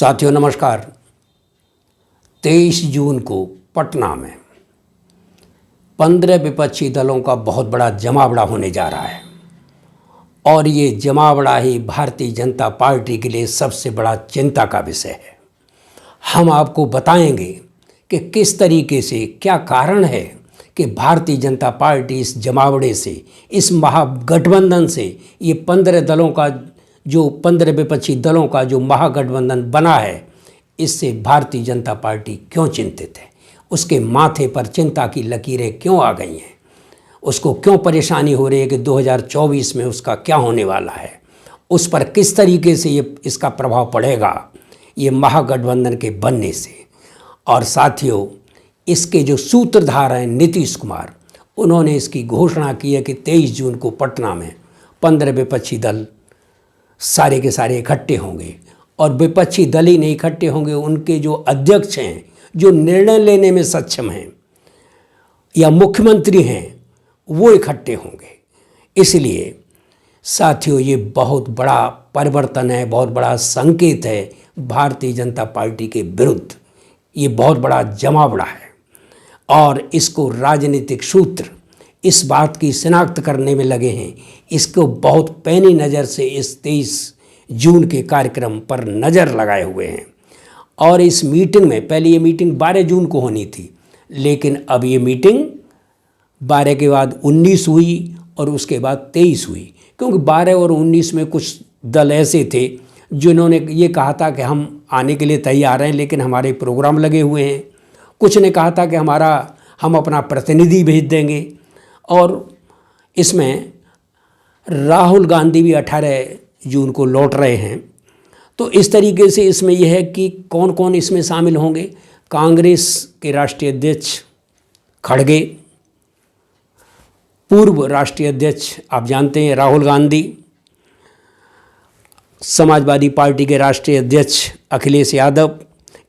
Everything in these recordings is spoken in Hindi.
साथियों नमस्कार। 23 जून को पटना में 15 विपक्षी दलों का बहुत बड़ा जमावड़ा होने जा रहा है और ये जमावड़ा ही भारतीय जनता पार्टी के लिए सबसे बड़ा चिंता का विषय है। हम आपको बताएंगे कि किस तरीके से, क्या कारण है कि भारतीय जनता पार्टी इस जमावड़े से, इस महागठबंधन से, ये 15 विपक्षी दलों का जो महागठबंधन बना है, इससे भारतीय जनता पार्टी क्यों चिंतित है, उसके माथे पर चिंता की लकीरें क्यों आ गई हैं, उसको क्यों परेशानी हो रही है कि 2024 में उसका क्या होने वाला है, उस पर किस तरीके से इसका प्रभाव पड़ेगा ये महागठबंधन के बनने से। और साथियों, इसके जो सूत्रधार हैं नीतीश कुमार, उन्होंने इसकी घोषणा की है कि 23 जून को पटना में 15 विपक्षी दल सारे के सारे इकट्ठे होंगे और विपक्षी दल ही नहीं इकट्ठे होंगे, उनके जो अध्यक्ष हैं, जो निर्णय लेने में सक्षम हैं या मुख्यमंत्री हैं, वो इकट्ठे होंगे। इसलिए साथियों, ये बहुत बड़ा परिवर्तन है, बहुत बड़ा संकेत है भारतीय जनता पार्टी के विरुद्ध। ये बहुत बड़ा जमावड़ा है और इसको राजनीतिक सूत्र इस बात की शिनाख्त करने में लगे हैं, इसको बहुत पैनी नज़र से इस 23 जून के कार्यक्रम पर नज़र लगाए हुए हैं। और इस मीटिंग में, पहले ये मीटिंग 12 जून को होनी थी, लेकिन अब ये मीटिंग 12 के बाद 19 हुई और उसके बाद 23 हुई, क्योंकि 12 और 19 में कुछ दल ऐसे थे जिन्होंने ये कहा था कि हम आने के लिए तैयार हैं, लेकिन हमारे प्रोग्राम लगे हुए हैं। कुछ ने कहा था कि हम अपना प्रतिनिधि भेज देंगे। और इसमें राहुल गांधी भी 18 जून को लौट रहे हैं। तो इस तरीके से इसमें यह है कि कौन कौन इसमें शामिल होंगे। कांग्रेस के राष्ट्रीय अध्यक्ष खड़गे, पूर्व राष्ट्रीय अध्यक्ष आप जानते हैं राहुल गांधी, समाजवादी पार्टी के राष्ट्रीय अध्यक्ष अखिलेश यादव,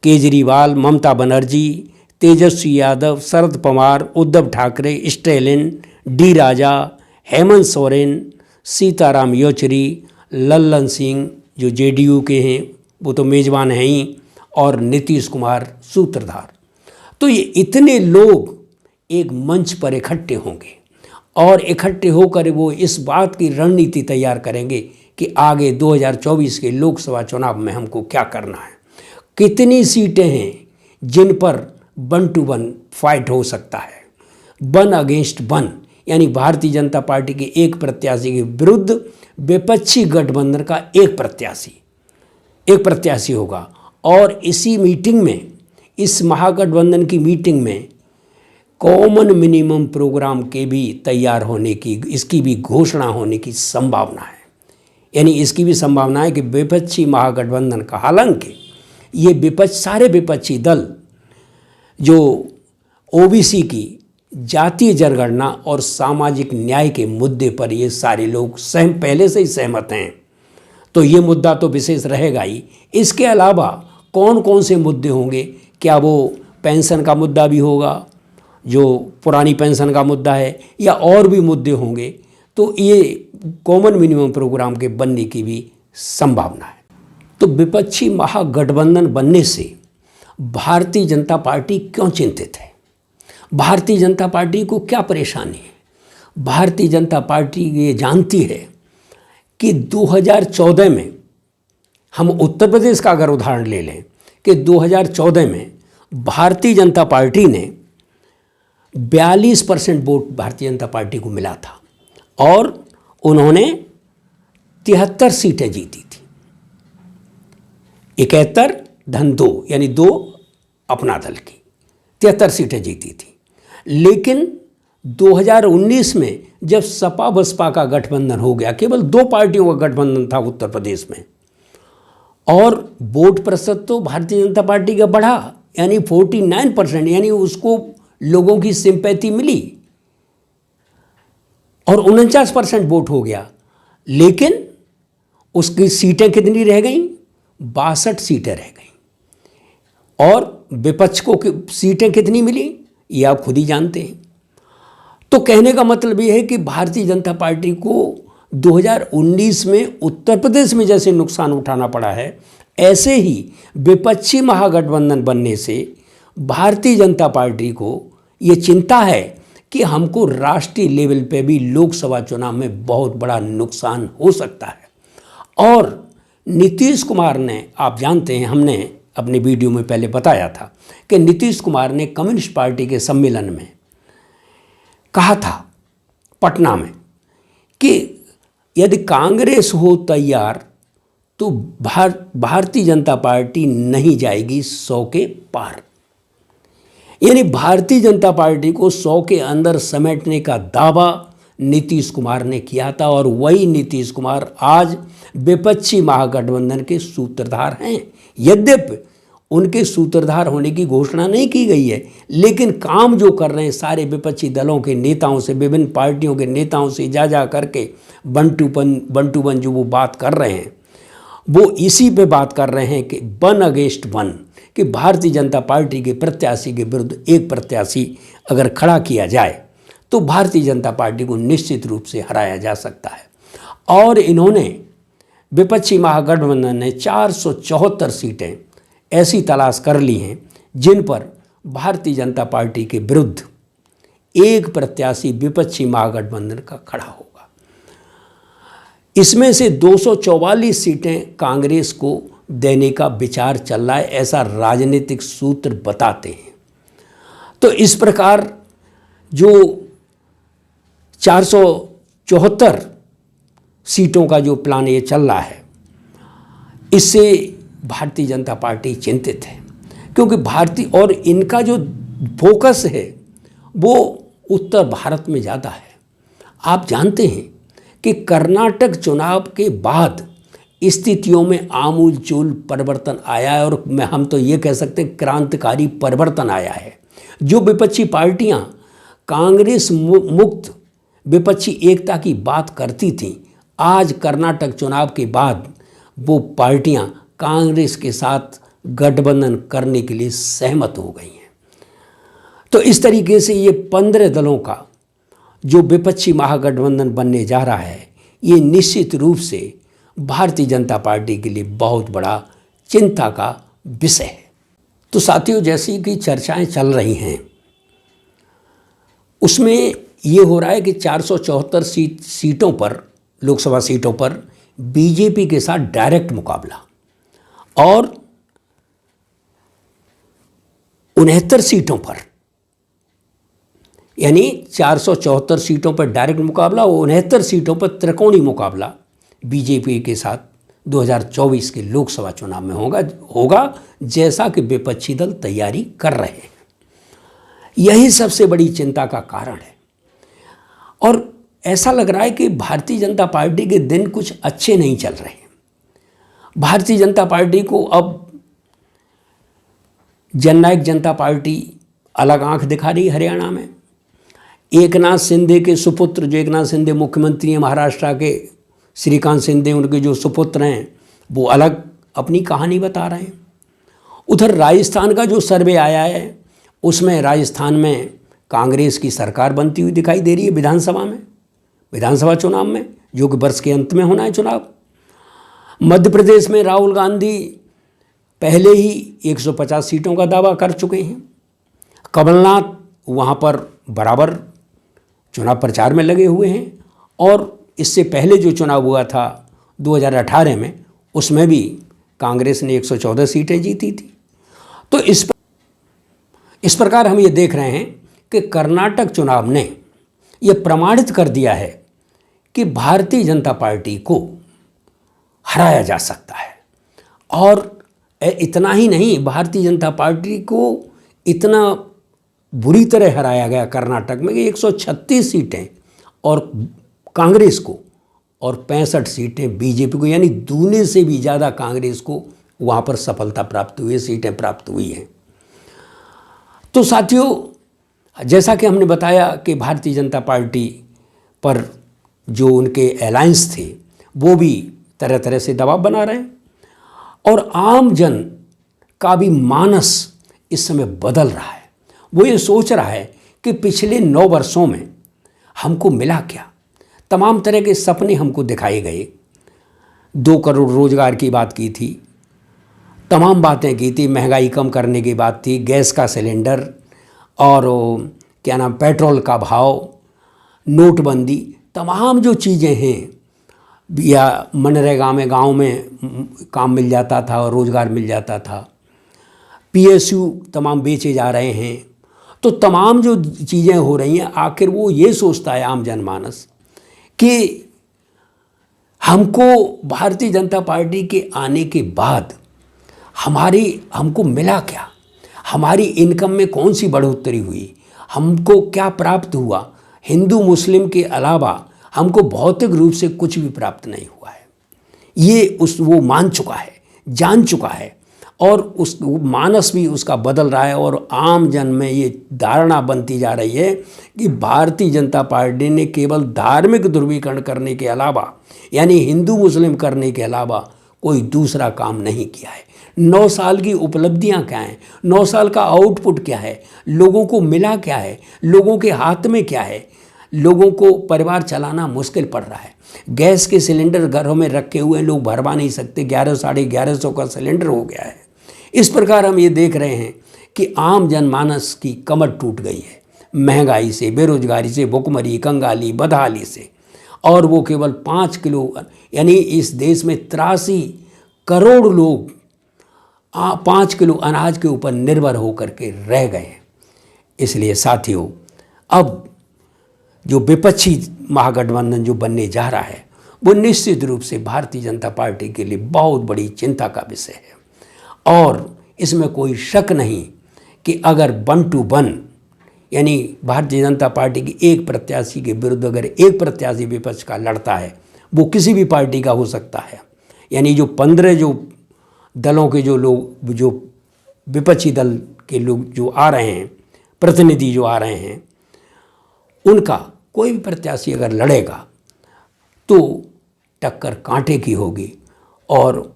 केजरीवाल, ममता बनर्जी, तेजस्वी यादव, शरद पवार, उद्धव ठाकरे, स्टैलिन, डी राजा, हेमंत सोरेन, सीताराम येचुरी, लल्लन सिंह जो जेडीयू के हैं, वो तो मेज़बान हैं ही, और नीतीश कुमार सूत्रधार। तो ये इतने लोग एक मंच पर इकट्ठे होंगे और इकट्ठे होकर वो इस बात की रणनीति तैयार करेंगे कि आगे 2024 के लोकसभा चुनाव में हमको क्या करना है, कितनी सीटें हैं जिन पर 1 to 1 फाइट हो सकता है, 1 अगेंस्ट 1, यानी भारतीय जनता पार्टी के एक प्रत्याशी के विरुद्ध विपक्षी गठबंधन का एक प्रत्याशी होगा। और इसी मीटिंग में, इस महागठबंधन की मीटिंग में कॉमन मिनिमम प्रोग्राम के भी तैयार होने की, इसकी भी घोषणा होने की संभावना है। यानी इसकी भी संभावना है कि विपक्षी महागठबंधन का, हालांकि ये सारे विपक्षी दल जो ओबीसी की जातीय जनगणना और सामाजिक न्याय के मुद्दे पर ये सारे लोग पहले से ही सहमत हैं, तो ये मुद्दा तो विशेष रहेगा ही। इसके अलावा कौन कौन से मुद्दे होंगे, क्या वो पेंशन का मुद्दा भी होगा, जो पुरानी पेंशन का मुद्दा है, या और भी मुद्दे होंगे, तो ये कॉमन मिनिमम प्रोग्राम के बनने की भी संभावना है। तो विपक्षी महागठबंधन बनने से भारतीय जनता पार्टी क्यों चिंतित है, भारतीय जनता पार्टी को क्या परेशानी है। भारतीय जनता पार्टी ये जानती है कि 2014 में, हम उत्तर प्रदेश का अगर उदाहरण ले लें, कि 2014 में भारतीय जनता पार्टी ने 42% वोट भारतीय जनता पार्टी को मिला था और उन्होंने 73 सीटें जीती थी। 71-2 यानी 2 अपना दल की 73 सीटें जीती थी। लेकिन 2019 में जब सपा बसपा का गठबंधन हो गया, केवल 2 पार्टियों का गठबंधन था उत्तर प्रदेश में, और वोट प्रतिशत तो भारतीय जनता पार्टी का बढ़ा, यानी 49%, यानी उसको लोगों की सिंपैथी मिली और 49% वोट हो गया। लेकिन उसकी सीटें कितनी रह गईं? 62 सीटें रह गईं। और विपक्ष को सीटें कितनी मिली, ये आप खुद ही जानते हैं। तो कहने का मतलब ये है कि भारतीय जनता पार्टी को 2019 में उत्तर प्रदेश में जैसे नुकसान उठाना पड़ा है, ऐसे ही विपक्षी महागठबंधन बनने से भारतीय जनता पार्टी को ये चिंता है कि हमको राष्ट्रीय लेवल पे भी लोकसभा चुनाव में बहुत बड़ा नुकसान हो सकता है। और नीतीश कुमार ने, आप जानते हैं, हमने अपने वीडियो में पहले बताया था कि नीतीश कुमार ने कम्युनिस्ट पार्टी के सम्मेलन में कहा था पटना में कि यदि कांग्रेस हो तैयार तो भारतीय जनता पार्टी नहीं जाएगी 100 के पार। यानी भारतीय जनता पार्टी को 100 के अंदर समेटने का दावा नीतीश कुमार ने किया था। और वही नीतीश कुमार आज विपक्षी महागठबंधन के सूत्रधार हैं। यद्यपि उनके सूत्रधार होने की घोषणा नहीं की गई है, लेकिन काम जो कर रहे हैं सारे विपक्षी दलों के नेताओं से, विभिन्न पार्टियों के नेताओं से जा करके बंटूपन जो वो बात कर रहे हैं, वो इसी पे बात कर रहे हैं कि 1 अगेंस्ट 1, कि भारतीय जनता पार्टी के प्रत्याशी के विरुद्ध एक प्रत्याशी अगर खड़ा किया जाए तो भारतीय जनता पार्टी को निश्चित रूप से हराया जा सकता है। और इन्होंने, विपक्षी महागठबंधन ने 474 सीटें ऐसी तलाश कर ली हैं जिन पर भारतीय जनता पार्टी के विरुद्ध एक प्रत्याशी विपक्षी महागठबंधन का खड़ा होगा। इसमें से 244 सीटें कांग्रेस को देने का विचार चल रहा है, ऐसा राजनीतिक सूत्र बताते हैं। तो इस प्रकार जो 474 सीटों का जो प्लान ये चल रहा है, इससे भारतीय जनता पार्टी चिंतित है, क्योंकि भारतीय और इनका जो फोकस है वो उत्तर भारत में ज़्यादा है। आप जानते हैं कि कर्नाटक चुनाव के बाद स्थितियों में आमूलचूल परिवर्तन आया है, और हम तो ये कह सकते हैं क्रांतिकारी परिवर्तन आया है। जो विपक्षी पार्टियां कांग्रेस मुक्त विपक्षी एकता की बात करती थीं, आज कर्नाटक चुनाव के बाद वो पार्टियां कांग्रेस के साथ गठबंधन करने के लिए सहमत हो गई हैं। तो इस तरीके से ये 15 दलों का जो विपक्षी महागठबंधन बनने जा रहा है, ये निश्चित रूप से भारतीय जनता पार्टी के लिए बहुत बड़ा चिंता का विषय है। तो साथियों, जैसी कि चर्चाएं चल रही हैं उसमें ये हो रहा है कि 474 सीटों पर, लोकसभा सीटों पर बीजेपी के साथ डायरेक्ट मुकाबला, और 69 सीटों पर, यानी 474 सीटों पर डायरेक्ट मुकाबला, 69 सीटों पर त्रिकोणीय मुकाबला बीजेपी के साथ 2024 के लोकसभा चुनाव में होगा, जैसा कि विपक्षी दल तैयारी कर रहे हैं। यही सबसे बड़ी चिंता का कारण है। और ऐसा लग रहा है कि भारतीय जनता पार्टी के दिन कुछ अच्छे नहीं चल रहे हैं। भारतीय जनता पार्टी को अब जननायक जनता पार्टी अलग आंख दिखा रही है। हरियाणा में एकनाथ शिंदे के सुपुत्र, जो एकनाथ शिंदे मुख्यमंत्री हैं महाराष्ट्र के, श्रीकांत शिंदे उनके जो सुपुत्र हैं, वो अलग अपनी कहानी बता रहे हैं। उधर राजस्थान का जो सर्वे आया है उसमें राजस्थान में कांग्रेस की सरकार बनती हुई दिखाई दे रही है विधानसभा चुनाव में, जो कि वर्ष के अंत में होना है चुनाव। मध्य प्रदेश में राहुल गांधी पहले ही 150 सीटों का दावा कर चुके हैं। कमलनाथ वहाँ पर बराबर चुनाव प्रचार में लगे हुए हैं, और इससे पहले जो चुनाव हुआ था 2018 में, उसमें भी कांग्रेस ने 114 सीटें जीती थी। तो इस प्रकार हम ये देख रहे हैं कि कर्नाटक चुनाव ने ये प्रमाणित कर दिया है कि भारतीय जनता पार्टी को हराया जा सकता है। और इतना ही नहीं, भारतीय जनता पार्टी को इतना बुरी तरह हराया गया कर्नाटक में कि 136 सीटें और कांग्रेस को और 65 सीटें बीजेपी को, यानी दूने से भी ज़्यादा कांग्रेस को वहाँ पर सफलता प्राप्त हुई है, सीटें प्राप्त हुई हैं। तो साथियों, जैसा कि हमने बताया कि भारतीय जनता पार्टी पर जो उनके अलायंस थे वो भी तरह तरह से दबाव बना रहे हैं, और आम जन का भी मानस इस समय बदल रहा है। वो ये सोच रहा है कि पिछले 9 वर्षों में हमको मिला क्या। तमाम तरह के सपने हमको दिखाए गए। 2 करोड़ रोजगार की बात की थी, तमाम बातें की थी। महंगाई कम करने की बात थी, गैस का सिलेंडर और क्या नाम पेट्रोल का भाव, नोटबंदी, तमाम जो चीज़ें हैं, या मनरेगा में गांव में काम मिल जाता था और रोज़गार मिल जाता था, पीएसयू तमाम बेचे जा रहे हैं। तो तमाम जो चीज़ें हो रही हैं, आखिर वो ये सोचता है आम जनमानस कि हमको भारतीय जनता पार्टी के आने के बाद हमको मिला क्या, हमारी इनकम में कौन सी बढ़ोतरी हुई, हमको क्या प्राप्त हुआ। हिंदू मुस्लिम के अलावा हमको भौतिक रूप से कुछ भी प्राप्त नहीं हुआ है। ये वो मान चुका है, जान चुका है, और उस मानस भी उसका बदल रहा है। और आम जन में ये धारणा बनती जा रही है कि भारतीय जनता पार्टी ने केवल धार्मिक ध्रुवीकरण करने के अलावा, यानी हिंदू मुस्लिम करने के अलावा कोई दूसरा काम नहीं किया है। 9 साल की उपलब्धियां क्या हैं, 9 साल का आउटपुट क्या है, लोगों को मिला क्या है, लोगों के हाथ में क्या है। लोगों को परिवार चलाना मुश्किल पड़ रहा है। गैस के सिलेंडर घरों में रखे हुए लोग भरवा नहीं सकते, 1100 साढ़े 1100 का सिलेंडर हो गया है। इस प्रकार हम ये देख रहे हैं कि आम जनमानस की कमर टूट गई है, महंगाई से, बेरोजगारी से, भुखमरी, कंगाली, बदहाली से। और वो केवल 5 किलो, यानी इस देश में 83 करोड़ लोग 5 किलो अनाज के ऊपर निर्भर होकर के रह गए हैं। इसलिए साथियों, अब जो विपक्षी महागठबंधन जो बनने जा रहा है, वो निश्चित रूप से भारतीय जनता पार्टी के लिए बहुत बड़ी चिंता का विषय है। और इसमें कोई शक नहीं कि अगर 1 to 1, यानी भारतीय जनता पार्टी की एक प्रत्याशी के विरुद्ध अगर एक प्रत्याशी विपक्ष का लड़ता है, वो किसी भी पार्टी का हो सकता है। यानी जो 15 जो दलों के जो लोग, जो विपक्षी दल के लोग जो आ रहे हैं, प्रतिनिधि जो आ रहे हैं, उनका कोई भी प्रत्याशी अगर लड़ेगा तो टक्कर कांटे की होगी। और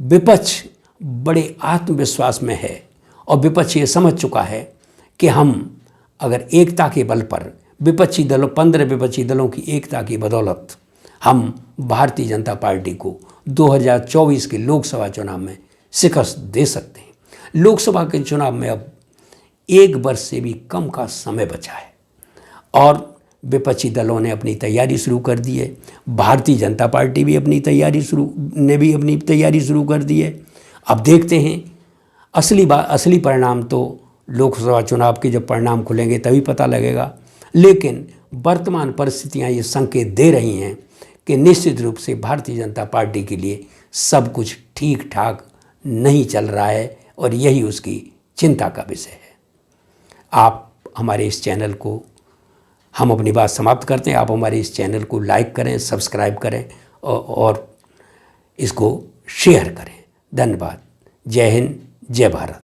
विपक्ष बड़े आत्मविश्वास में है, और विपक्ष ये समझ चुका है कि हम अगर एकता के बल पर विपक्षी दलों 15 विपक्षी दलों की एकता की बदौलत हम भारतीय जनता पार्टी को 2024 के लोकसभा चुनाव में शिकस्त दे सकते हैं। लोकसभा के चुनाव में अब 1 वर्ष से भी कम का समय बचा है और विपक्षी दलों ने अपनी तैयारी शुरू कर दी है। भारतीय जनता पार्टी भी अपनी तैयारी शुरू कर दी है। अब देखते हैं, असली परिणाम तो लोकसभा चुनाव के जब परिणाम खुलेंगे तभी पता लगेगा। लेकिन वर्तमान परिस्थितियां ये संकेत दे रही हैं कि निश्चित रूप से भारतीय जनता पार्टी के लिए सब कुछ ठीक ठाक नहीं चल रहा है, और यही उसकी चिंता का विषय है। आप हमारे इस चैनल को, हम अपनी बात समाप्त करते हैं। आप हमारे इस चैनल को लाइक करें, सब्सक्राइब करें और इसको शेयर करें। धन्यवाद। जय हिंद, जय भारत।